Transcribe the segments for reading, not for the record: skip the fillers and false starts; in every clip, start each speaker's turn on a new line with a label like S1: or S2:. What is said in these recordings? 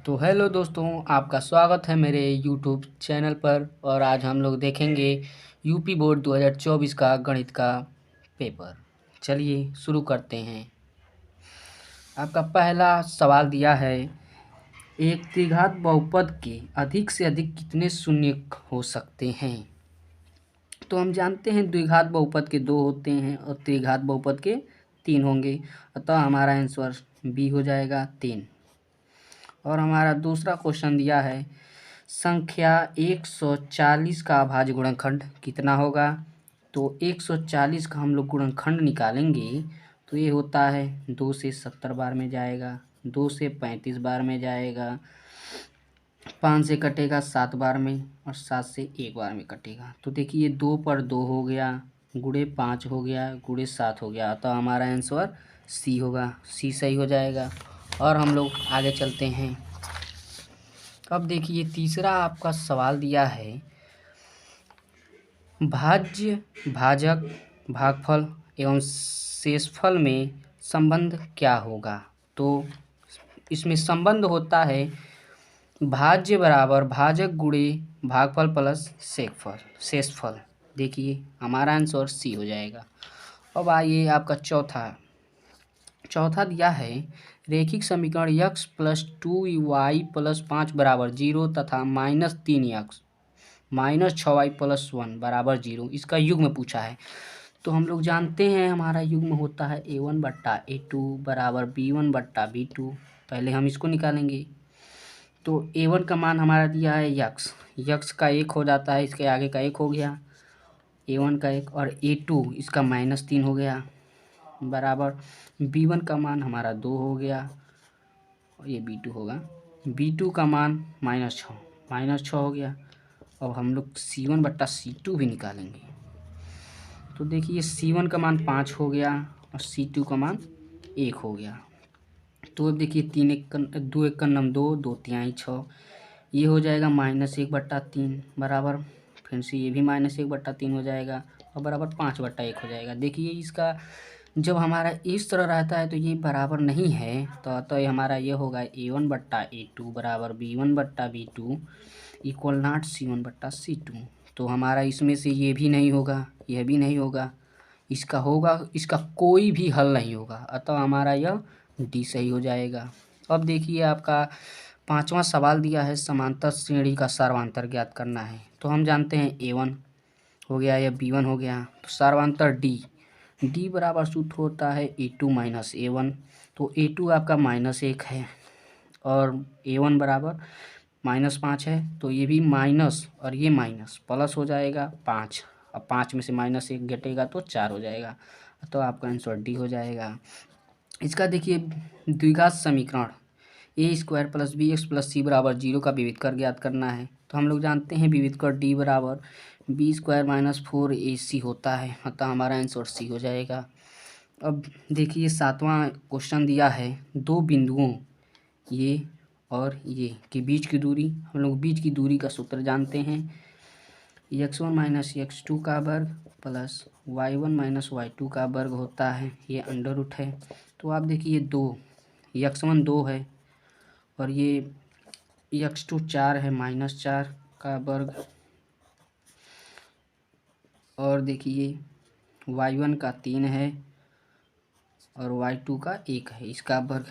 S1: तो हेलो दोस्तों, आपका स्वागत है मेरे यूट्यूब चैनल पर। और आज हम लोग देखेंगे यूपी बोर्ड 2024 का गणित का पेपर। चलिए शुरू करते हैं। आपका पहला सवाल दिया है, एक द्विघात बहुपद के अधिक से अधिक कितने शून्य हो सकते हैं। तो हम जानते हैं द्विघात बहुपद के 2 होते हैं और त्रिघात बहुपद के 3 होंगे, अतः हमारा आंसर बी हो जाएगा 3। और हमारा दूसरा क्वेश्चन दिया है, संख्या 140 का अभाज्य गुणनखंड कितना होगा। तो 140 का हम लोग गुणनखंड निकालेंगे तो ये होता है 2 से 70 बार में जाएगा, 2 से 35 बार में जाएगा, 5 से कटेगा 7 बार में और 7 से 1 बार में कटेगा। तो देखिए 2 पर 2 हो गया, गुणे 5 हो गया, गुणे 7 हो गया, तो हमारा आंसर सी होगा, सी सही हो जाएगा। और हम लोग आगे चलते हैं। अब देखिए तीसरा आपका सवाल दिया है, भाज्य भाजक भागफल एवं शेषफल में संबंध क्या होगा। तो इसमें संबंध होता है भाज्य बराबर भाजक गुणे भागफल प्लस शेषफल। देखिए हमारा आंसर सी हो जाएगा। अब आइए आपका चौथा दिया है, रेखिक समीकरण x प्लस 2y प्लस 5 बराबर 0 तथा -3x माइनस 6y प्लस 1 बराबर 0 इसका युग्म पूछा है। तो हम लोग जानते हैं हमारा युग्म होता है a1 बट्टा a2 बराबर b1 बट्टा b2। पहले हम इसको निकालेंगे। तो a1 का मान हमारा दिया है यक्स का 1 हो जाता है, इसके आगे का 1 हो गया, a1 का 1, और a2 इसका -3 हो गया बराबर b1 का मान हमारा 2 हो गया और ये b2 होगा, b2 का मान -6 हो गया। अब हम लोग c1 बट्टा c2 भी निकालेंगे। तो देखिए c1 का मान 5 हो गया और c2 का मान 1 हो गया। तो अब देखिए 3 1 2 1 2 2 3 6, ये हो जाएगा -1 बट्टा 3 बराबर, फिर से ये भी -1 बट्टा 3 हो जाएगा और बराबर 5 बट्टा 1 हो जाएगा। देखिए इसका जब हमारा इस तरह रहता है तो ये बराबर नहीं है, तो ये हमारा ये होगा a1 बट्टा a2 बराबर b1 बट्टा b2 इक्वल नॉट c1 बट्टा c2। तो हमारा इसमें से ये भी नहीं होगा, यह भी नहीं होगा, इसका होगा, इसका कोई भी हल नहीं होगा, अतः हमारा यह डी सही हो जाएगा। अब देखिए आपका पांचवा सवाल दिया है, समांतर श्रेणी का सर्वांतर ज्ञात करना है। तो हम जानते हैं a1 हो गया या b1 हो गया, तो सर्वांतर डी बराबर सूत्र होता है a2 माइनस a1। तो a2 आपका -1 है और a1 बराबर -5 है, तो ये भी माइनस और ये माइनस प्लस हो जाएगा 5। अब 5 में से -1 घटेगा तो 4 हो जाएगा, तो आपका आंसर डी हो जाएगा। इसका देखिए द्विघात समीकरण a² plus bx plus c बराबर 0 का विविध कर ज्ञात करना है। तो हम लोग जानते हैं विविध कर d बराबर b² माइनस 4ac होता है, अतः हमारा आंसर सी हो जाएगा। अब देखिए सातवां क्वेश्चन दिया है, दो बिंदुओं ये और ये के बीच की दूरी, हम लोग बीच की दूरी का सूत्र जानते हैं, x1 माइनस x2 का वर्ग प्लस y1 माइनस y2 का वर्ग होता है, ये अंडर रूट है। तो आप देखिए x1 2 है और ये x2 4 है, -4 का वर्ग, और देखिए y1 का 3 है और y2 का 1 है, इसका वर्ग,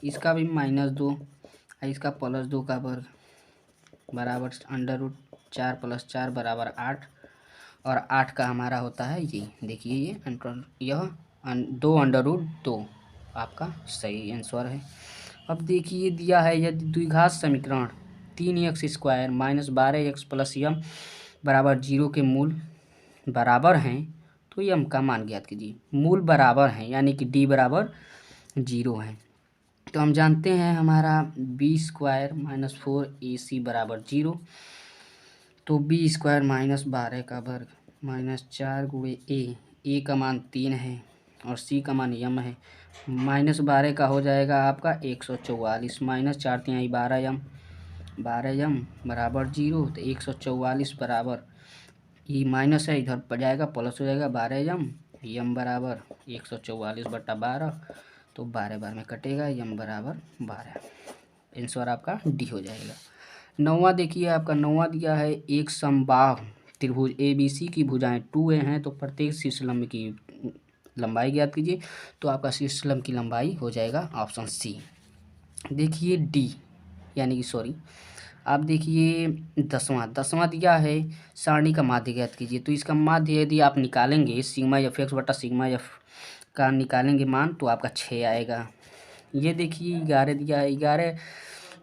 S1: इसका भी -2 और इसका +2 का वर्ग बराबर अंडर रूट 4 + 4 बराबर 8, और 8 का हमारा होता है ये, देखिए यह 2√2 आपका सही आंसर है। अब देखिए दिया है, यदि द्विघात समीकरण 3x² माइनस 12x प्लस यम बराबर 0 के मूल बराबर हैं तो यम का मान ज्ञात कीजिए। मूल बराबर हैं यानी कि d बराबर 0 है। तो हम जानते हैं हमारा b² माइनस 4ac बराबर 0, तो b² माइनस 12 का वर्ग -4 गुणे a का मान 3 है और c का मान यम है, -12 का हो जाएगा आपका 144, -4 × 12 यम बराबर 0, तो 144 बराबर, ये माइनस है इधर पर जाएगा प्लस हो जाएगा 12 यम बराबर 144 बटा 12, तो 12 बार में कटेगा, यम बराबर 12। आंसर आपका डी हो जाएगा। नौवां देखिए आपका नौवां दिया है एक समबाहु त्रिभुज ABC की भुजाएं 2a हैं तो प्रत्येक शीर्षलंब की लंबाई ज्ञात कीजिए। तो आपका शीर्षलंब की लंबाई हो जाएगा ऑप्शन सी। देखिए डी यानी कि सॉरी आप देखिए दसवां दिया है सारणी का माध्य ज्ञात कीजिए। तो इसका माध्य यदि आप निकालेंगे सिग्मा एफ एक्स बटा सिग्मा एफ का निकालेंगे मान तो आपका 6 आएगा। ये देखिए 11 दिया है 11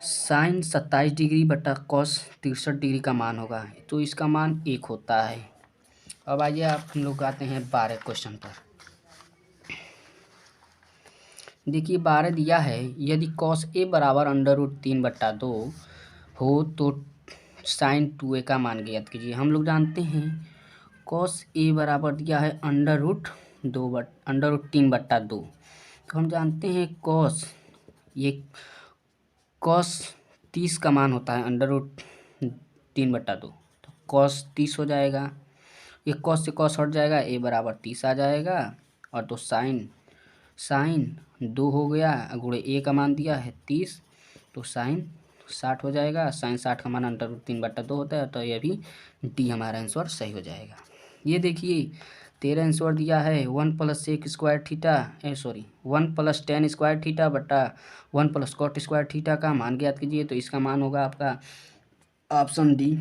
S1: साइन 27 डिग्री बटा कॉस 63 डिग्री का मान होगा तो इसका मान 1 होता है। अब आइए आप हम लोग आते हैं 12 क्वेश्चन पर। देखिए 12 दिया है यदि कॉस ए बराबर √3/2 हो तो साइन 2a का मान ज्ञात कीजिए। हम लोग जानते हैं कॉस ए बराबर दिया है √3/2 तो हम जानते हैं कॉस ये कॉस 30 का मान होता है √3/2 तो कॉस 30 हो जाएगा। ये कॉस से कॉस हट जाएगा ए बराबर 30 आ जाएगा और तो साइन 2 हो गया गुणे ए का मान दिया है 30 तो साइन 60 हो जाएगा। साइन 60 का मान √3/2 होता है तो ये भी डी हमारा आंसर सही हो जाएगा। ये देखिए 13 आंसर दिया है 1 + sec square theta 1 + tan square theta बटा 1 + cot स्क्वायर थीटा का मान ज्ञात कीजिए। तो इसका मान होगा आपका option D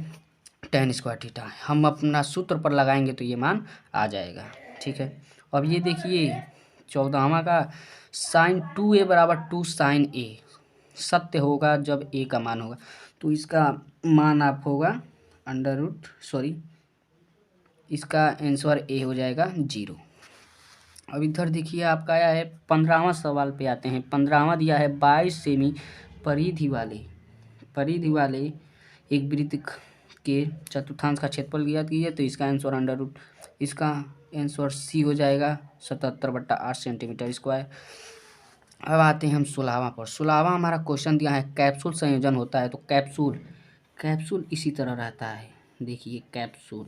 S1: tan square theta. हम अपना सूत्र पर लगाएंगे तो ये मान आ जाएगा। ठीक है अब ये देखिए 14वां का साइन 2a बराबर 2 साइन ए सत्य होगा जब ए का मान होगा तो इसका मान आप होगा इसका आंसर ए हो जाएगा 0। अब इधर देखिए आपका आया है 15वां सवाल पे आते हैं। 15वां दिया है 22 सेमी परिधि वाले एक वृत्त के चतुर्थांश का क्षेत्रफल ज्ञात कीजिए। तो इसका आंसर सी हो जाएगा 77/8 सेंटीमीटर स्क्वायर। अब आते हैं हम 16वां पर। 16वां हमारा क्वेश्चन दिया है कैप्सूल संयोजन होता है तो कैप्सूल इसी तरह रहता है। देखिए कैप्सूल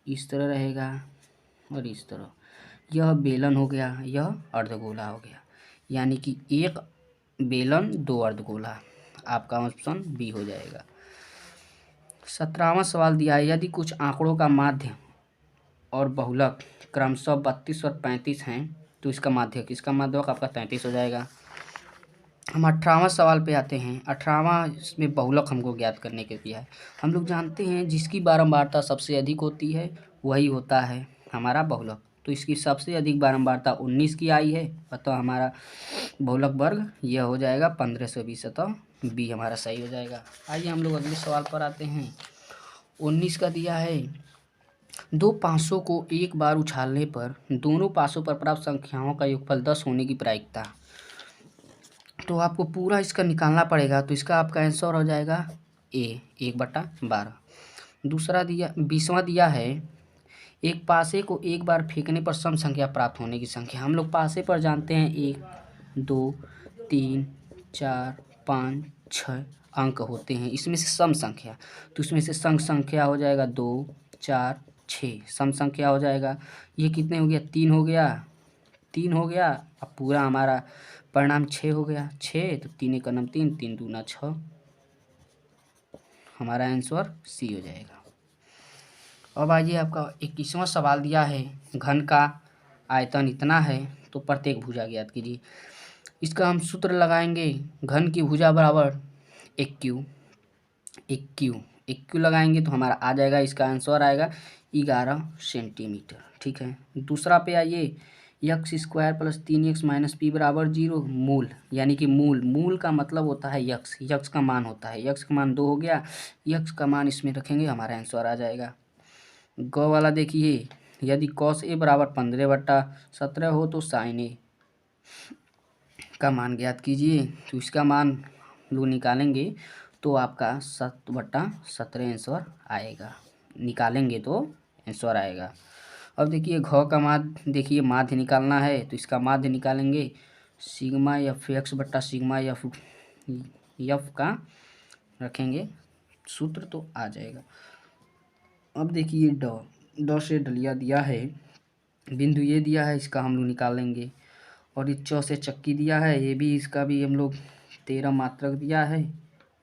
S1: इस तरह रहेगा और इस तरह यह बेलन हो गया यह अर्धगोला हो गया यानी कि एक बेलन 2 अर्धगोला आपका ऑप्शन बी हो जाएगा। 17वां सवाल दिया है यदि कुछ आंकड़ों का माध्य और बहुलक क्रमशः 32 और 35 हैं तो इसका माध्यक आपका 33 हो जाएगा। हम 18वां सवाल पे आते हैं। 18वां इसमें बहुलक हमको ज्ञात करने के दिया है। हम लोग जानते हैं जिसकी बारंबारता सबसे अधिक होती है वही होता है हमारा बहुलक। तो इसकी सबसे अधिक बारंबारता 19 की आई है अतः हमारा बहुलक वर्ग यह हो जाएगा 1520 अतः बी हमारा सही हो जाएगा। आइए हम लोग अगले सवाल पर आते हैं। 19 का दिया है दो पासों को एक बार उछालने पर दोनों पासों पर प्राप्त संख्याओं का योगफल 10 होने की प्रायिकता। तो आपको पूरा इसका निकालना पड़ेगा तो इसका आपका आंसर हो जाएगा ए 1/12। दूसरा दिया 20वां दिया है एक पासे को एक बार फेंकने पर सम संख्या प्राप्त होने की संख्या। हम लोग पासे पर जानते हैं 1 2 3 4 5 6 अंक होते हैं इसमें से सम संख्या तो इसमें से सम संख्या हो जाएगा 2 4 6 सम संख्या हो जाएगा। ये कितने हो गया 3 हो गया अब पूरा हमारा परिणाम 6 हो गया 6 तो 3 × 9 3 3 दूना 6 हमारा आंसर सी हो जाएगा। अब आइए आपका 21वां सवाल दिया है घन का आयतन इतना है तो प्रत्येक भुजा ज्ञात कीजिए। इसका हम सूत्र लगाएंगे घन की भुजा बराबर एक क्यू लगाएंगे तो हमारा आ जाएगा इसका आंसर आएगा 11 सेंटीमीटर। ठीक है दूसरा पे आइए x² + 3x - p = 0 मूल यानी कि मूल का मतलब होता है यक्स का मान होता है। यक्स का मान 2 हो गया यक्स का मान इसमें रखेंगे हमारा आंसर आ जाएगा। ग वाला देखिए यदि cos a बराबर 15/17 हो तो sin a का मान ज्ञात कीजिए। तो इसका मान लोग निकालेंगे तो आपका 7/17 आंसर आएगा। निकालेंगे तो आंसर आएगा। अब देखिए घ का माध्य देखिए माध्य निकालना है तो इसका माध्य निकालेंगे सिग्मा एफ एक्स बटा सिग्मा एफ का रखेंगे सूत्र तो आ जाएगा। अब देखिए ड से डलिया दिया है बिंदु ये दिया है इसका हम लोग निकालेंगे और ये च से चक्की दिया है ये भी इसका भी हम लोग 13 मात्रक दिया है,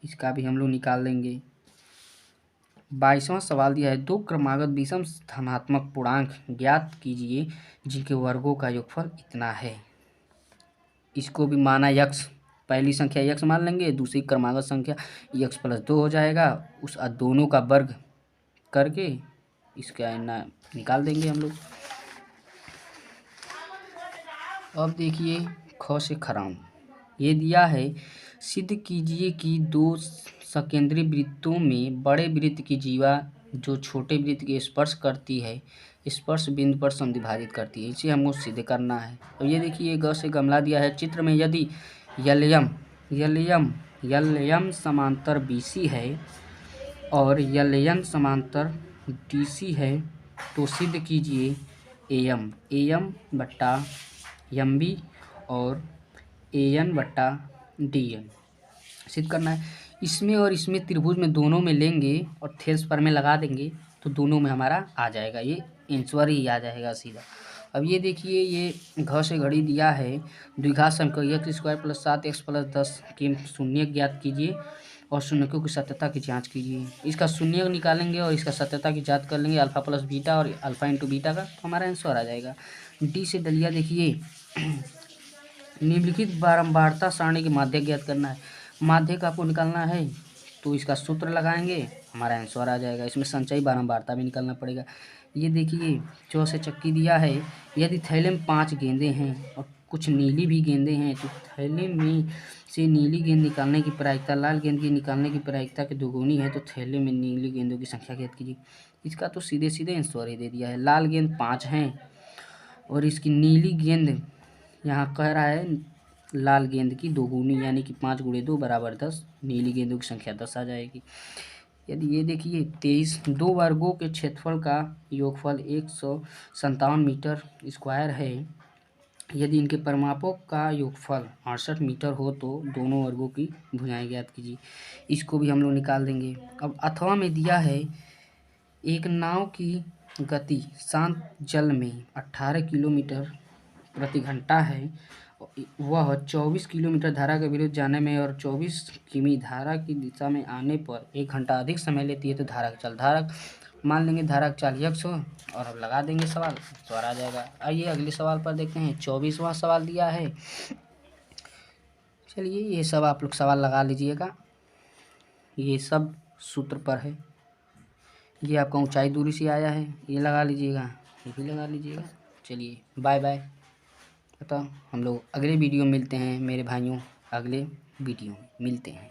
S1: इसका भी हम लोग निकाल लेंगे। 22वां सवाल दिया है, दो क्रमागत विषम धनात्मक पूर्णांक ज्ञात कीजिए जिनके वर्गों का योगफल इतना है। इसको भी माना यक्स, पहली संख्या यक्स मान लेंगे, दूसरी क्रमागत संख्या यक्स प्लस 2 हो जाएगा, उस दोनों का वर्ग करके इसका निकाल देंगे हम लोग। अब देखिए ख से खराम, ये दिया है, सिद्ध कीजिए कि दो सकेंद्री वृत्तों में बड़े वृत्त की जीवा जो छोटे वृत्त के स्पर्श करती है स्पर्श बिंदु पर समद्विभाजित करती है, इसे हमको सिद्ध करना है। तो ये देखिए ग से गमला दिया है, चित्र में यदि यलयम समांतर BC है और यलयन समांतर DC है तो सिद्ध कीजिए AM बट्टा MB और AN बट्टा DN सिद्ध करना है। इसमें और इसमें त्रिभुज में दोनों में लेंगे और थेल्स पर में लगा देंगे तो दोनों में हमारा आ जाएगा, ये आंसर ही आ जाएगा सीधा। अब ये देखिए, ये घ से घड़ी दिया है, द्विघात समीकरण x² + 7x + 10 के शून्य ज्ञात कीजिए और शून्यकों की सत्यता की जांच कीजिए। इसका शून्य निकालेंगे और इसका सत्यता की जांच कर लेंगे, अल्फा प्लस बीटा और अल्फा इंटू बीटा का, तो हमारा आंसर आ जाएगा। डी से डलिया देखिए, निम्नलिखित बारंबारता सारणी के माध्य ज्ञात करना है। माध्य का आपको निकालना है तो इसका सूत्र लगाएंगे, हमारा आंसर आ जाएगा। इसमें संचयी बारंबारता भी निकालना पड़ेगा। ये देखिए चौ से चक्की दिया है, यदि थैले में 5 गेंदें हैं और कुछ नीली भी गेंदें हैं तो थैले में से नीली गेंद निकालने की प्रायिकता लाल गेंद की निकालने की प्रायिकता के दोगुनी है, तो थैले में नीली गेंदों की संख्या ज्ञात कीजिए। इसका तो सीधे सीधे आंसर ही दे दिया है, लाल गेंद 5 हैं और इसकी नीली गेंद यहाँ कह रहा है लाल गेंद की दोगुनी यानी कि 5 × 2 = 10, नीली गेंदों की संख्या 10 आ जाएगी। यदि ये देखिए 23 दो वर्गों के क्षेत्रफल का योगफल 157 मीटर स्क्वायर है, यदि इनके परिमापों का योगफल 68 मीटर हो तो दोनों वर्गों की भुजाएं ज्ञात कीजिए। इसको भी हम लोग निकाल देंगे। अब अथवा में दिया है, एक नाव की गति शांत जल में 18 किलोमीटर प्रति घंटा है, वह 24 किलोमीटर धारा के विरुद्ध जाने में और 24 किमी धारा की दिशा में आने पर 1 घंटा अधिक समय लेती है, तो धारा का चाल, धारा मान लेंगे धारा का चाल यक्स हो और अब लगा देंगे सवाल, तो आ जाएगा। आइए अगले सवाल पर देखते हैं। 24वां सवाल दिया है, चलिए ये सब आप लोग सवाल लगा लीजिएगा, ये सब सूत्र पर है। ये आपका ऊंचाई दूरी से आया है, ये लगा लीजिएगा, ये भी लगा लीजिएगा। चलिए बाय बाय, तो हम लोग अगले वीडियो में मिलते हैं मेरे भाइयों, अगले वीडियो में मिलते हैं।